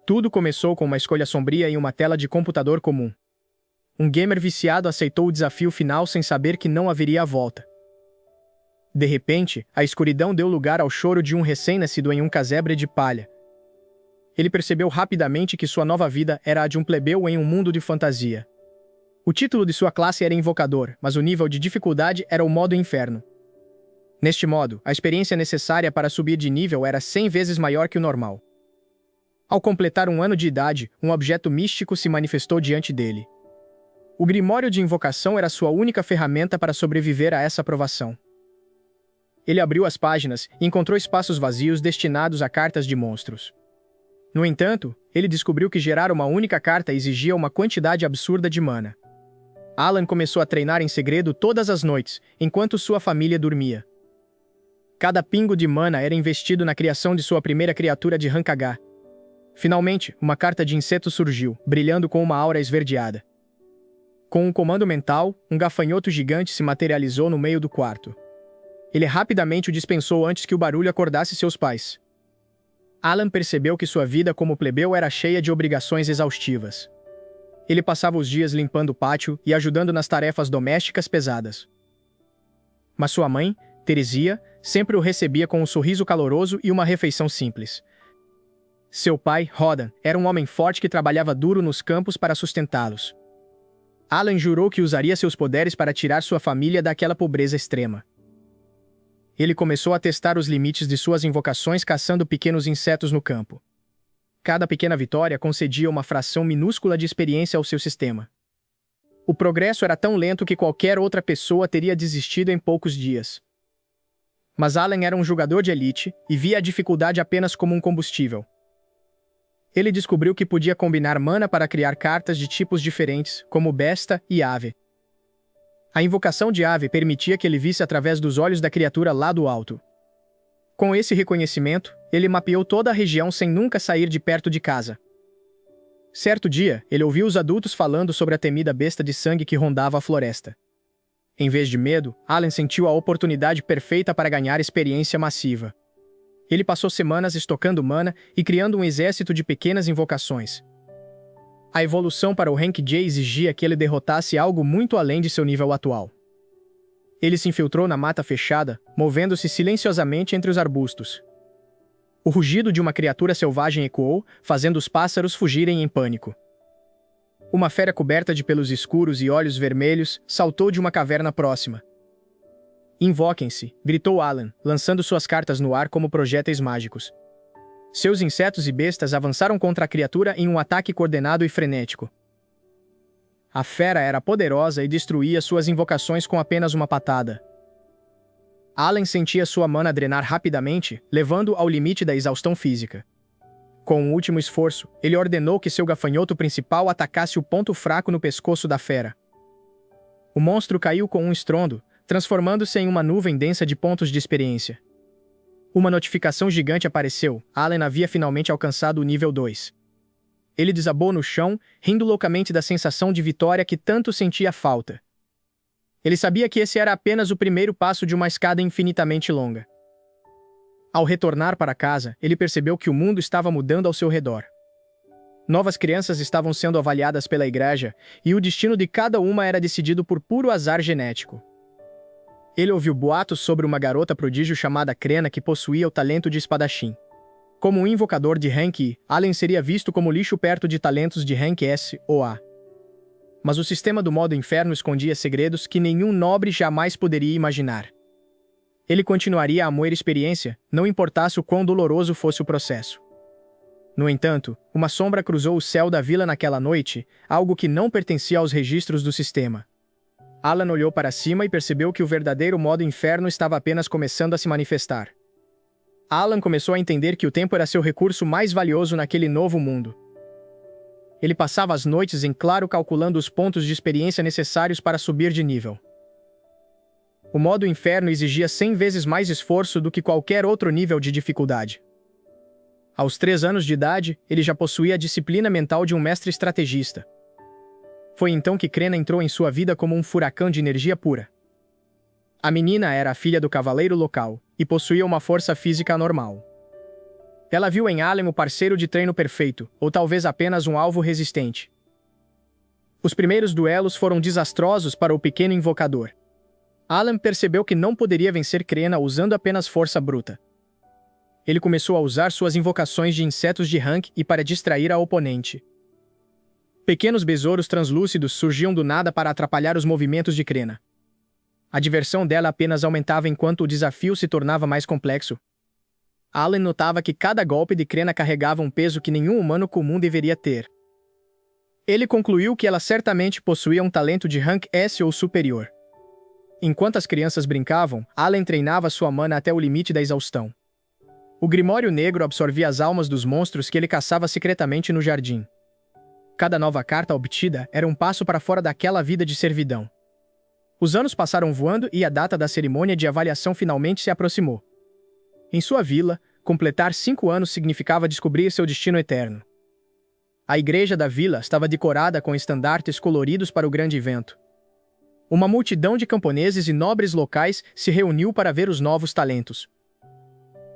Tudo começou com uma escolha sombria em uma tela de computador comum. Um gamer viciado aceitou o desafio final sem saber que não haveria volta. De repente, a escuridão deu lugar ao choro de um recém-nascido em um casebre de palha. Ele percebeu rapidamente que sua nova vida era a de um plebeu em um mundo de fantasia. O título de sua classe era Invocador, mas o nível de dificuldade era o modo Inferno. Neste modo, a experiência necessária para subir de nível era 100 vezes maior que o normal. Ao completar 1 ano de idade, um objeto místico se manifestou diante dele. O Grimório de Invocação era sua única ferramenta para sobreviver a essa provação. Ele abriu as páginas e encontrou espaços vazios destinados a cartas de monstros. No entanto, ele descobriu que gerar uma única carta exigia uma quantidade absurda de mana. Alan começou a treinar em segredo todas as noites, enquanto sua família dormia. Cada pingo de mana era investido na criação de sua primeira criatura de rank H. Finalmente, uma carta de inseto surgiu, brilhando com uma aura esverdeada. Com um comando mental, um gafanhoto gigante se materializou no meio do quarto. Ele rapidamente o dispensou antes que o barulho acordasse seus pais. Alan percebeu que sua vida como plebeu era cheia de obrigações exaustivas. Ele passava os dias limpando o pátio e ajudando nas tarefas domésticas pesadas. Mas sua mãe, Teresia, sempre o recebia com um sorriso caloroso e uma refeição simples. Seu pai, Rodan, era um homem forte que trabalhava duro nos campos para sustentá-los. Alan jurou que usaria seus poderes para tirar sua família daquela pobreza extrema. Ele começou a testar os limites de suas invocações caçando pequenos insetos no campo. Cada pequena vitória concedia uma fração minúscula de experiência ao seu sistema. O progresso era tão lento que qualquer outra pessoa teria desistido em poucos dias. Mas Alan era um jogador de elite e via a dificuldade apenas como um combustível. Ele descobriu que podia combinar mana para criar cartas de tipos diferentes, como besta e ave. A invocação de ave permitia que ele visse através dos olhos da criatura lá do alto. Com esse reconhecimento, ele mapeou toda a região sem nunca sair de perto de casa. Certo dia, ele ouviu os adultos falando sobre a temida besta de sangue que rondava a floresta. Em vez de medo, Alan sentiu a oportunidade perfeita para ganhar experiência massiva. Ele passou semanas estocando mana e criando um exército de pequenas invocações. A evolução para o Rank J exigia que ele derrotasse algo muito além de seu nível atual. Ele se infiltrou na mata fechada, movendo-se silenciosamente entre os arbustos. O rugido de uma criatura selvagem ecoou, fazendo os pássaros fugirem em pânico. Uma fera coberta de pelos escuros e olhos vermelhos saltou de uma caverna próxima. Invoquem-se, gritou Alan, lançando suas cartas no ar como projéteis mágicos. Seus insetos e bestas avançaram contra a criatura em um ataque coordenado e frenético. A fera era poderosa e destruía suas invocações com apenas uma patada. Alan sentia sua mana drenar rapidamente, levando-o ao limite da exaustão física. Com um último esforço, ele ordenou que seu gafanhoto principal atacasse o ponto fraco no pescoço da fera. O monstro caiu com um estrondo, transformando-se em uma nuvem densa de pontos de experiência. Uma notificação gigante apareceu. Alan havia finalmente alcançado o nível 2. Ele desabou no chão, rindo loucamente da sensação de vitória que tanto sentia falta. Ele sabia que esse era apenas o primeiro passo de uma escada infinitamente longa. Ao retornar para casa, ele percebeu que o mundo estava mudando ao seu redor. Novas crianças estavam sendo avaliadas pela igreja, e o destino de cada uma era decidido por puro azar genético. Ele ouviu boatos sobre uma garota prodígio chamada Crena que possuía o talento de espadachim. Como um invocador de Rank I, Alan seria visto como lixo perto de talentos de Rank S ou A. Mas o sistema do modo inferno escondia segredos que nenhum nobre jamais poderia imaginar. Ele continuaria a moer experiência, não importasse o quão doloroso fosse o processo. No entanto, uma sombra cruzou o céu da vila naquela noite, algo que não pertencia aos registros do sistema. Alan olhou para cima e percebeu que o verdadeiro modo inferno estava apenas começando a se manifestar. Alan começou a entender que o tempo era seu recurso mais valioso naquele novo mundo. Ele passava as noites em claro calculando os pontos de experiência necessários para subir de nível. O modo inferno exigia 100 vezes mais esforço do que qualquer outro nível de dificuldade. Aos 3 anos de idade, ele já possuía a disciplina mental de um mestre estrategista. Foi então que Crena entrou em sua vida como um furacão de energia pura. A menina era a filha do cavaleiro local e possuía uma força física anormal. Ela viu em Allen o parceiro de treino perfeito, ou talvez apenas um alvo resistente. Os primeiros duelos foram desastrosos para o pequeno invocador. Allen percebeu que não poderia vencer Krena usando apenas força bruta. Ele começou a usar suas invocações de insetos de rank e para distrair a oponente. Pequenos besouros translúcidos surgiam do nada para atrapalhar os movimentos de Krena. A diversão dela apenas aumentava enquanto o desafio se tornava mais complexo. Allen notava que cada golpe de Krena carregava um peso que nenhum humano comum deveria ter. Ele concluiu que ela certamente possuía um talento de rank S ou superior. Enquanto as crianças brincavam, Allen treinava sua mana até o limite da exaustão. O Grimório Negro absorvia as almas dos monstros que ele caçava secretamente no jardim. Cada nova carta obtida era um passo para fora daquela vida de servidão. Os anos passaram voando e a data da cerimônia de avaliação finalmente se aproximou. Em sua vila, completar 5 anos significava descobrir seu destino eterno. A igreja da vila estava decorada com estandartes coloridos para o grande evento. Uma multidão de camponeses e nobres locais se reuniu para ver os novos talentos.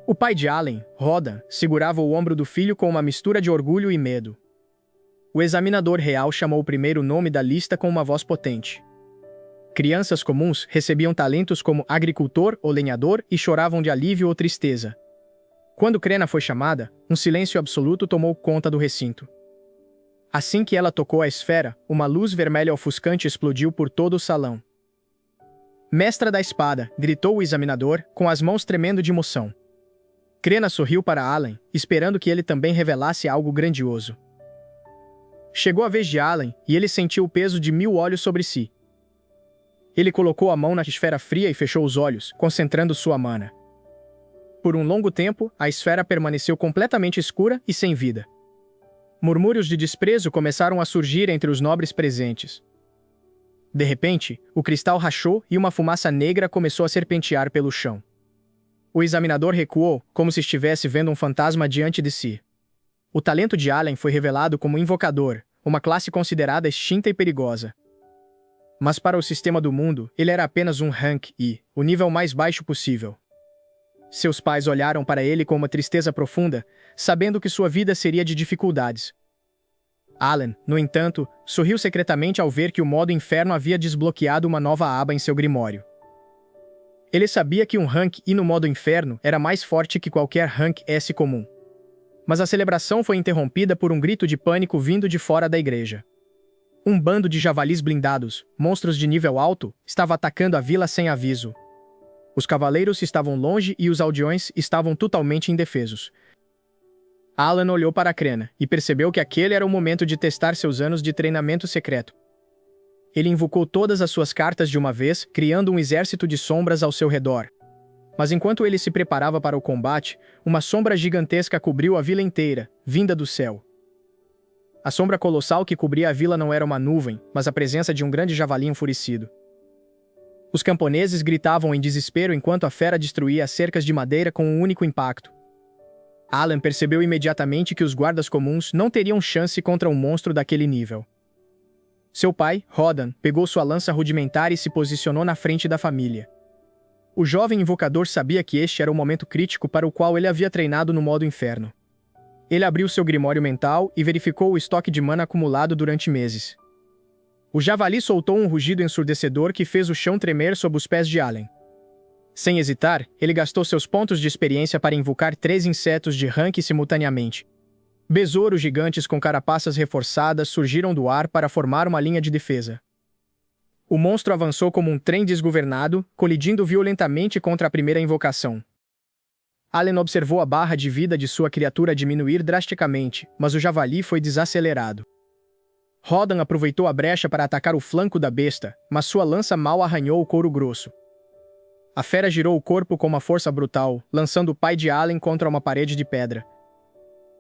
O pai de Allen, Rodan, segurava o ombro do filho com uma mistura de orgulho e medo. O examinador real chamou o primeiro nome da lista com uma voz potente. Crianças comuns recebiam talentos como agricultor ou lenhador e choravam de alívio ou tristeza. Quando Krena foi chamada, um silêncio absoluto tomou conta do recinto. Assim que ela tocou a esfera, uma luz vermelha ofuscante explodiu por todo o salão. Mestra da espada, gritou o examinador, com as mãos tremendo de emoção. Krena sorriu para Allen, esperando que ele também revelasse algo grandioso. Chegou a vez de Allen, e ele sentiu o peso de 1000 olhos sobre si. Ele colocou a mão na esfera fria e fechou os olhos, concentrando sua mana. Por um longo tempo, a esfera permaneceu completamente escura e sem vida. Murmúrios de desprezo começaram a surgir entre os nobres presentes. De repente, o cristal rachou e uma fumaça negra começou a serpentear pelo chão. O examinador recuou, como se estivesse vendo um fantasma diante de si. O talento de Allen foi revelado como invocador, uma classe considerada extinta e perigosa. Mas para o sistema do mundo, ele era apenas um rank I, o nível mais baixo possível. Seus pais olharam para ele com uma tristeza profunda, sabendo que sua vida seria de dificuldades. Allen, no entanto, sorriu secretamente ao ver que o modo inferno havia desbloqueado uma nova aba em seu grimório. Ele sabia que um rank I no modo inferno era mais forte que qualquer rank S comum. Mas a celebração foi interrompida por um grito de pânico vindo de fora da igreja. Um bando de javalis blindados, monstros de nível alto, estava atacando a vila sem aviso. Os cavaleiros estavam longe e os aldeões estavam totalmente indefesos. Allen olhou para Krena e percebeu que aquele era o momento de testar seus anos de treinamento secreto. Ele invocou todas as suas cartas de uma vez, criando um exército de sombras ao seu redor. Mas enquanto ele se preparava para o combate, uma sombra gigantesca cobriu a vila inteira, vinda do céu. A sombra colossal que cobria a vila não era uma nuvem, mas a presença de um grande javali enfurecido. Os camponeses gritavam em desespero enquanto a fera destruía as cercas de madeira com um único impacto. Allen percebeu imediatamente que os guardas comuns não teriam chance contra um monstro daquele nível. Seu pai, Rodan, pegou sua lança rudimentar e se posicionou na frente da família. O jovem invocador sabia que este era o momento crítico para o qual ele havia treinado no modo inferno. Ele abriu seu grimório mental e verificou o estoque de mana acumulado durante meses. O javali soltou um rugido ensurdecedor que fez o chão tremer sob os pés de Allen. Sem hesitar, ele gastou seus pontos de experiência para invocar 3 insetos de rank simultaneamente. Besouros gigantes com carapaças reforçadas surgiram do ar para formar uma linha de defesa. O monstro avançou como um trem desgovernado, colidindo violentamente contra a primeira invocação. Allen observou a barra de vida de sua criatura diminuir drasticamente, mas o javali foi desacelerado. Rodan aproveitou a brecha para atacar o flanco da besta, mas sua lança mal arranhou o couro grosso. A fera girou o corpo com uma força brutal, lançando o pai de Allen contra uma parede de pedra.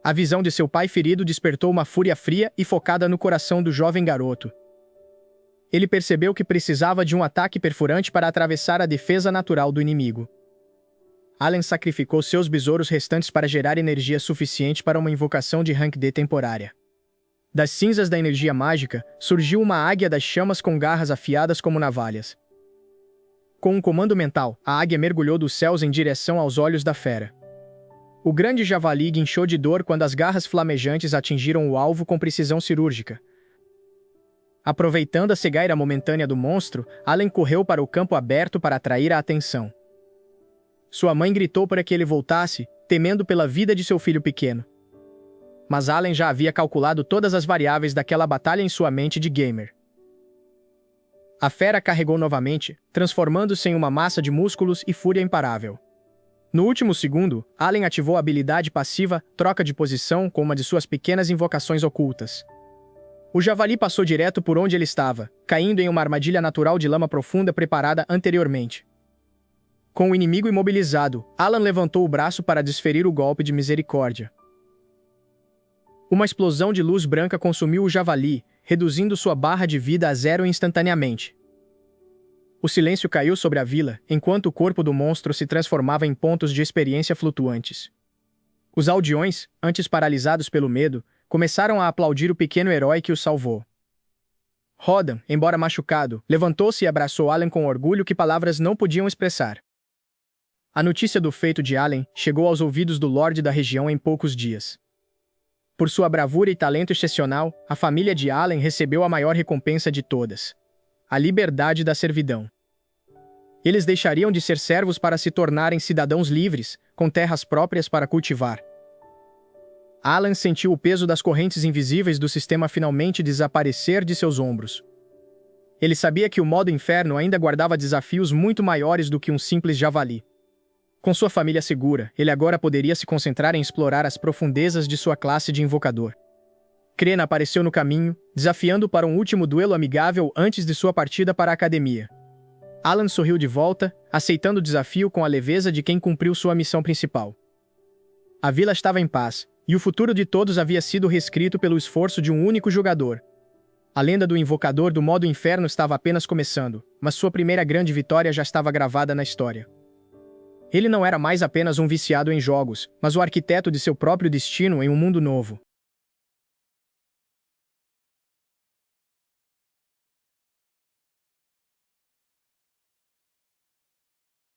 A visão de seu pai ferido despertou uma fúria fria e focada no coração do jovem garoto. Ele percebeu que precisava de um ataque perfurante para atravessar a defesa natural do inimigo. Allen sacrificou seus besouros restantes para gerar energia suficiente para uma invocação de rank D temporária. Das cinzas da energia mágica, surgiu uma águia das chamas com garras afiadas como navalhas. Com um comando mental, a águia mergulhou dos céus em direção aos olhos da fera. O grande javali guinchou de dor quando as garras flamejantes atingiram o alvo com precisão cirúrgica. Aproveitando a cegueira momentânea do monstro, Alan correu para o campo aberto para atrair a atenção. Sua mãe gritou para que ele voltasse, temendo pela vida de seu filho pequeno. Mas Alan já havia calculado todas as variáveis daquela batalha em sua mente de gamer. A fera carregou novamente, transformando-se em uma massa de músculos e fúria imparável. No último segundo, Alan ativou a habilidade passiva Troca de Posição com uma de suas pequenas invocações ocultas. O javali passou direto por onde ele estava, caindo em uma armadilha natural de lama profunda preparada anteriormente. Com o inimigo imobilizado, Alan levantou o braço para desferir o golpe de misericórdia. Uma explosão de luz branca consumiu o javali, reduzindo sua barra de vida a zero instantaneamente. O silêncio caiu sobre a vila, enquanto o corpo do monstro se transformava em pontos de experiência flutuantes. Os aldeões, antes paralisados pelo medo, começaram a aplaudir o pequeno herói que o salvou. Rodan, embora machucado, levantou-se e abraçou Alan com orgulho que palavras não podiam expressar. A notícia do feito de Alan chegou aos ouvidos do Lorde da região em poucos dias. Por sua bravura e talento excepcional, a família de Alan recebeu a maior recompensa de todas: a liberdade da servidão. Eles deixariam de ser servos para se tornarem cidadãos livres, com terras próprias para cultivar. Alan sentiu o peso das correntes invisíveis do sistema finalmente desaparecer de seus ombros. Ele sabia que o modo inferno ainda guardava desafios muito maiores do que um simples javali. Com sua família segura, ele agora poderia se concentrar em explorar as profundezas de sua classe de invocador. Krena apareceu no caminho, desafiando para um último duelo amigável antes de sua partida para a academia. Alan sorriu de volta, aceitando o desafio com a leveza de quem cumpriu sua missão principal. A vila estava em paz, e o futuro de todos havia sido reescrito pelo esforço de um único jogador. A lenda do invocador do modo inferno estava apenas começando, mas sua primeira grande vitória já estava gravada na história. Ele não era mais apenas um viciado em jogos, mas o arquiteto de seu próprio destino em um mundo novo.